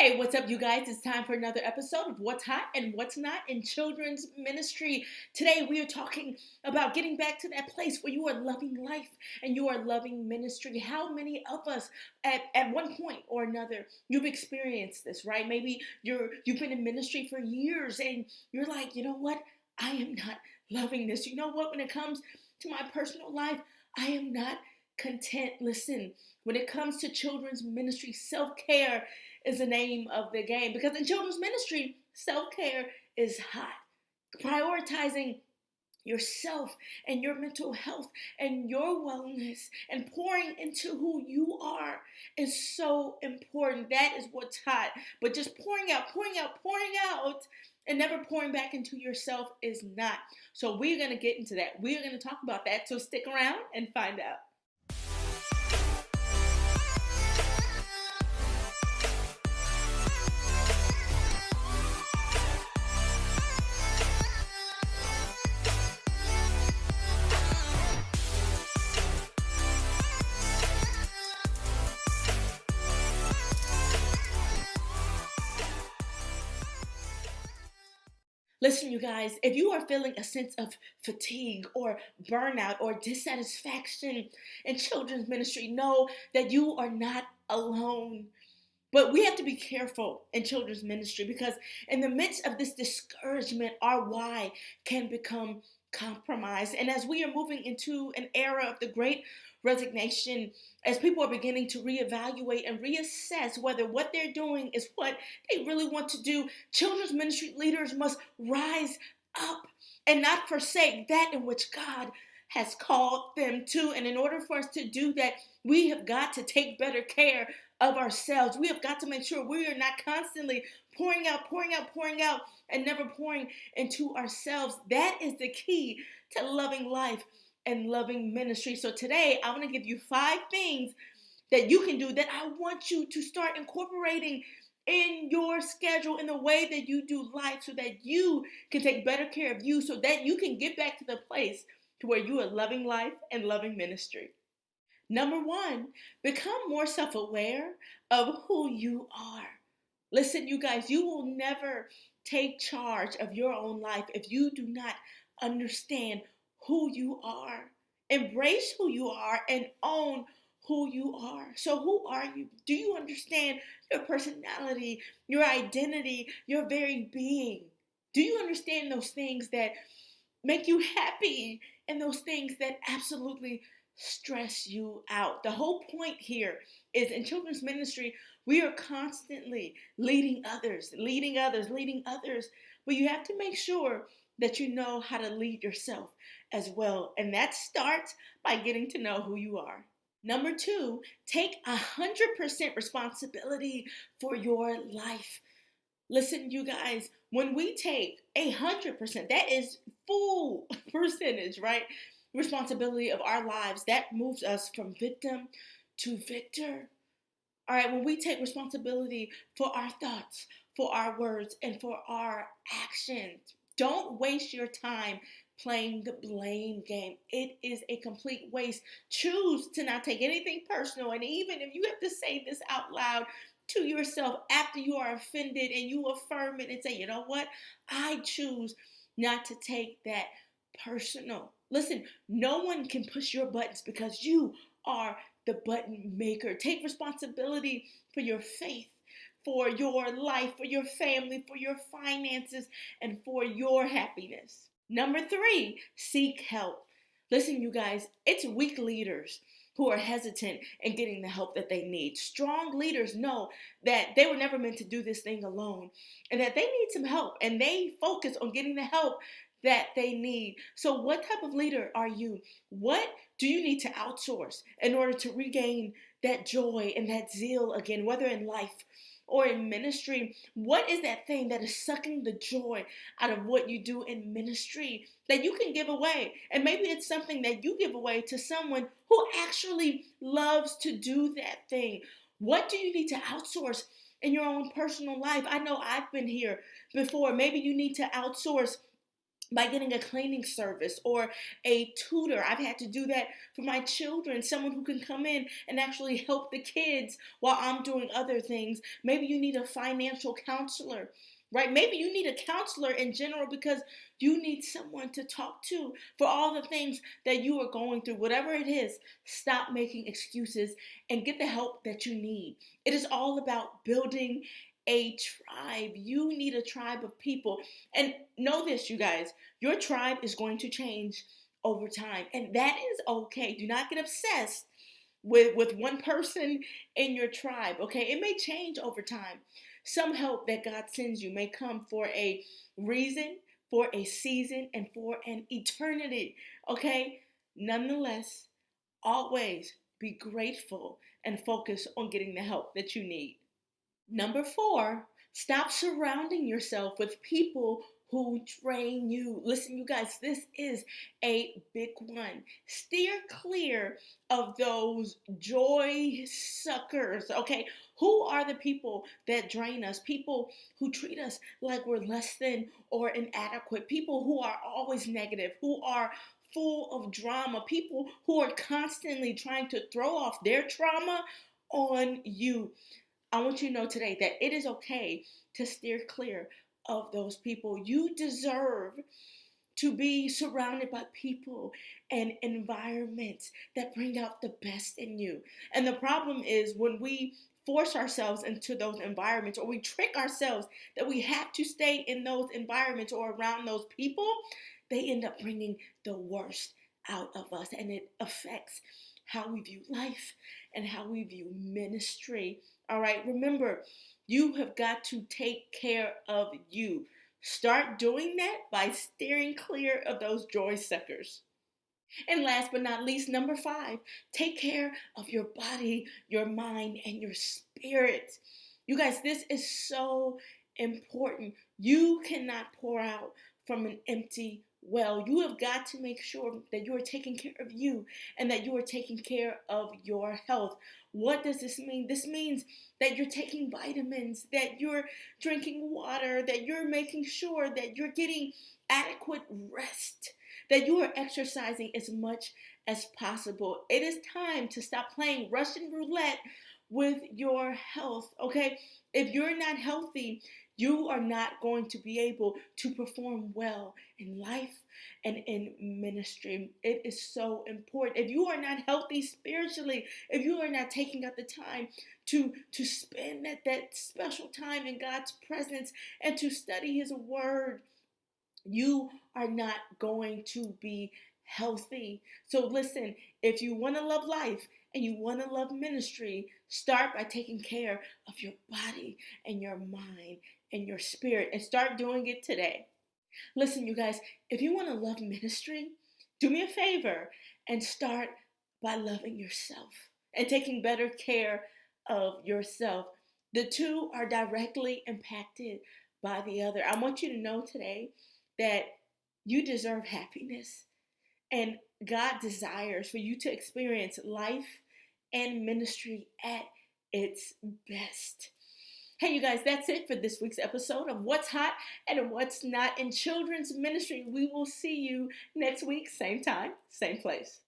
Hey, what's up, you guys? It's time for another episode of What's Hot and What's Not in Children's Ministry. Today, we are talking about getting back to that place where you are loving life and you are loving ministry. How many of us, at one point or another, you've experienced this, right? Maybe you've been in ministry for years and you're like, you know what? I am not loving this. You know what? When it comes to my personal life, I am not content. Listen, when it comes to children's ministry, self-care is the name of the game, because in children's ministry, self-care is hot. Prioritizing yourself and your mental health and your wellness and pouring into who you are is so important. That is what's hot. But just pouring out and never pouring back into yourself is not. So we're going to get into that. We're going to talk about that. So stick around and find out. Listen, you guys, if you are feeling a sense of fatigue or burnout or dissatisfaction in children's ministry, know that you are not alone. But we have to be careful in children's ministry, because in the midst of this discouragement, our why can become compromised. And as we are moving into an era of the great resignation, as people are beginning to reevaluate and reassess whether what they're doing is what they really want to do, children's ministry leaders must rise up and not forsake that in which God has called them to. And in order for us to do that, we have got to take better care of ourselves. We have got to make sure we are not constantly pouring out, and never pouring into ourselves. That is the key to loving life and loving ministry. So today, I want to give you 5 things that you can do that I want you to start incorporating in your schedule, in the way that you do life, so that you can take better care of you, so that you can get back to the place to where you are loving life and loving ministry. Number 1, become more self-aware of who you are. Listen, you guys, you will never take charge of your own life if you do not understand who you are. Embrace who you are and own who you are. So who are you? Do you understand your personality, your identity, your very being? Do you understand those things that make you happy and those things that absolutely stress you out? The whole point here is, in children's ministry, we are constantly leading others. But you have to make sure that you know how to lead yourself as well. And that starts by getting to know who you are. Number 2, take 100% responsibility for your life. Listen, you guys, when we take 100%, that is full percentage, right? Responsibility of our lives, that moves us from victim to victor. All right, when we take responsibility for our thoughts, for our words, and for our actions, don't waste your time playing the blame game. It is a complete waste. Choose to not take anything personal. And even if you have to say this out loud to yourself after you are offended, and you affirm it and say, you know what? I choose not to take that personal. Listen, no one can push your buttons, because you are the button maker. Take responsibility for your faith, for your life, for your family, for your finances, and for your happiness. Number 3, seek help. Listen, you guys, it's weak leaders who are hesitant in getting the help that they need. Strong leaders know that they were never meant to do this thing alone, and that they need some help, and they focus on getting the help that they need. So what type of leader are you? What do you need to outsource in order to regain that joy and that zeal again, whether in life or in ministry? What is that thing that is sucking the joy out of what you do in ministry that you can give away? And maybe it's something that you give away to someone who actually loves to do that thing. What do you need to outsource in your own personal life? I know I've been here before. Maybe you need to outsource by getting a cleaning service or a tutor. I've had to do that for my children, someone who can come in and actually help the kids while I'm doing other things. Maybe you need a financial counselor, right? Maybe you need a counselor in general because you need someone to talk to for all the things that you are going through. Whatever it is, stop making excuses and get the help that you need. It is all about building a tribe. You need a tribe of people. And know this, you guys, your tribe is going to change over time. And that is okay. Do not get obsessed with one person in your tribe, okay? It may change over time. Some help that God sends you may come for a reason, for a season, and for an eternity, okay? Nonetheless, always be grateful and focus on getting the help that you need. Number 4, stop surrounding yourself with people who drain you. Listen, you guys, this is a big one. Steer clear of those joy suckers, okay? Who are the people that drain us? People who treat us like we're less than or inadequate. People who are always negative, who are full of drama. People who are constantly trying to throw off their trauma on you. I want you to know today that it is okay to steer clear of those people. You deserve to be surrounded by people and environments that bring out the best in you. And the problem is when we force ourselves into those environments, or we trick ourselves that we have to stay in those environments or around those people, they end up bringing the worst out of us, and it affects how we view life and how we view ministry. All right, remember, you have got to take care of you. Start doing that by steering clear of those joy suckers. And last but not least, number 5, take care of your body, your mind, and your spirit. You guys, this is so important. You cannot pour out from an empty well. You have got to make sure that you are taking care of you and that you are taking care of your health. What does this mean? This means that you're taking vitamins, that you're drinking water, that you're making sure that you're getting adequate rest, that you are exercising as much as possible. It is time to stop playing Russian roulette with your health, okay? If you're not healthy, you are not going to be able to perform well in life and in ministry. It is so important. If you are not healthy spiritually, if you are not taking out the time to spend that special time in God's presence and to study His Word, you are not going to be healthy. So listen, if you want to love life and you want to love ministry, start by taking care of your body and your mind and your spirit, and start doing it today. Listen, you guys, if you want to love ministry, do me a favor and start by loving yourself and taking better care of yourself. The two are directly impacted by the other. I want you to know today that you deserve happiness, and God desires for you to experience life and ministry at its best. Hey, you guys, that's it for this week's episode of What's Hot and What's Not in Children's Ministry. We will see you next week, same time, same place.